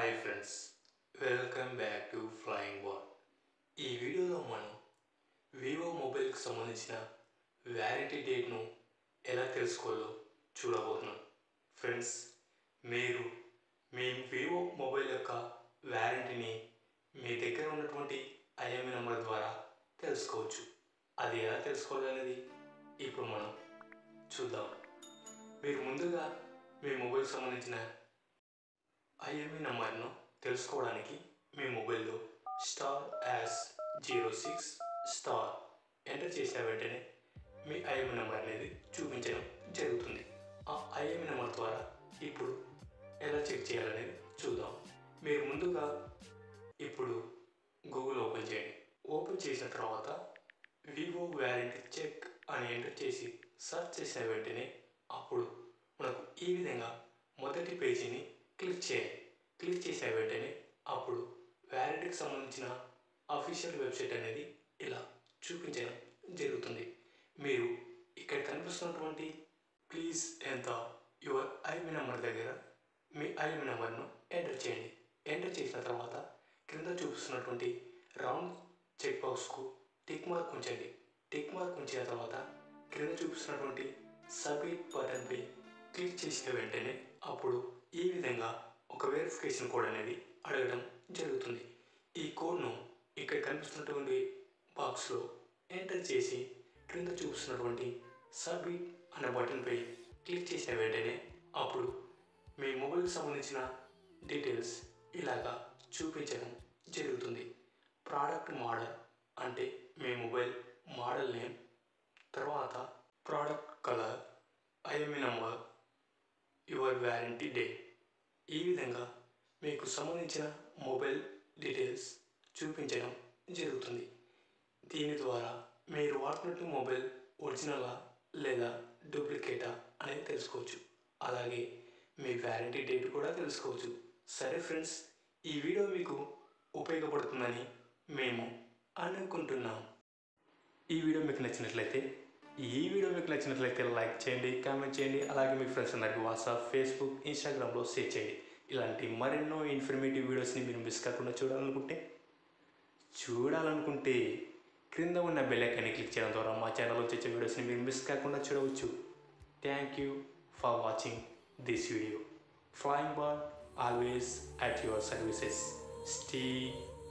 Hi friends, welcome back to flying ball. ఈ వీడియోలో మనం వివో మొబైల్కి సంబంధించిన వ్యారంటీ డేట్ను ఎలా తెలుసుకోవాలో చూడబోతున్నాం. ఫ్రెండ్స్, మీరు మీ వివో మొబైల్ యొక్క వ్యారంటీని మీ దగ్గర ఉన్నటువంటి ఐఎంఈ నెంబర్ ద్వారా తెలుసుకోవచ్చు. అది ఎలా తెలుసుకోవాలనేది ఇప్పుడు మనం చూద్దాం. మీరు ముందుగా మీ మొబైల్కి సంబంధించిన ఐఎంఈ నెంబర్ను తెలుసుకోవడానికి మీ మొబైల్లో *#06* ఎంటర్ చేసిన వెంటనే మీ ఐఎంఈ నెంబర్ అనేది చూపించడం జరుగుతుంది. ఆ ఐఎంఈ నెంబర్ ద్వారా ఇప్పుడు ఎలా చెక్ చేయాలనేది చూద్దాం. మీరు ముందుగా ఇప్పుడు గూగుల్ ఓపెన్ చేయండి. ఓపెన్ చేసిన తర్వాత వివో వ్యారంటీ చెక్ అని ఎంటర్ చేసి సెర్చ్ చేసిన వెంటనే అప్పుడు మనకు ఈ విధంగా మొదటి పేజీని క్లిక్ చేయాలి. క్లిక్ చేసిన వెంటనే అప్పుడు వ్యారంటీకి సంబంధించిన అఫీషియల్ వెబ్సైట్ అనేది ఇలా చూపించడం జరుగుతుంది. మీరు ఇక్కడ కనిపిస్తున్నటువంటి please enter your IME number దగ్గర మీ ఐఎంఈ నెంబర్ను ఎంటర్ చేయండి. ఎంటర్ చేసిన తర్వాత క్రింద చూపిస్తున్నటువంటి రౌండ్ చెక్ బాక్స్కు టిక్ మార్క్ ఉంచండి. టిక్ మార్క్ ఉంచిన తర్వాత క్రింద చూపిస్తున్నటువంటి సబ్మిట్ బటన్పై క్లిక్ చేసిన వెంటనే అప్పుడు ఈ విధంగా ఒక వెరిఫికేషన్ కోడ్ అనేది అడగడం జరుగుతుంది. ఈ కోడ్ను ఇక్కడ కనిపిస్తున్నటువంటి బాక్స్లో ఎంటర్ చేసి క్రింద చూపిస్తున్నటువంటి సబ్మిట్ అనే బటన్పై క్లిక్ చేసిన వెంటనే అప్పుడు మీ మొబైల్కి సంబంధించిన డీటెయిల్స్ ఇలాగా చూపించడం జరుగుతుంది. ప్రోడక్ట్ మోడల్ అంటే మీ మొబైల్ మోడల్ నేమ్, తర్వాత product colour, IME number, your warranty date, ఈ విధంగా మీకు సంబంధించిన మొబైల్ డీటెయిల్స్ చూపించడం జరుగుతుంది. దీని ద్వారా మీరు వాడుతున్న మొబైల్ ఒరిజినలా లేదా డూప్లికేటా అనేది తెలుసుకోవచ్చు. అలాగే మీ వ్యారంటీ డేట్ కూడా తెలుసుకోవచ్చు. సరే ఫ్రెండ్స్, ఈ వీడియో మీకు ఉపయోగపడుతుందని మేము అనుకుంటున్నాం. ఈ వీడియో మీకు నచ్చినట్లయితే లైక్ చేయండి, కామెంట్ చేయండి. అలాగే మీ ఫ్రెండ్స్ అందరికీ వాట్సాప్, ఫేస్బుక్, ఇన్స్టాగ్రామ్లో షేర్ చేయండి. ఇలాంటి మరెన్నో ఇన్ఫర్మేటివ్ వీడియోస్ని మీరు మిస్ కాకుండా చూడాలనుకుంటే క్రింద ఉన్న బెల్ ఐకాన్ని క్లిక్ చేయడం ద్వారా మా ఛానల్లో వచ్చే వీడియోస్ని మీరు మిస్ కాకుండా చూడవచ్చు. Thank you for watching this video. Flying ball always at your services. Stay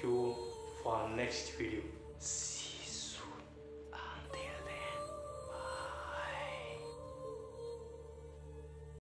tune for next video.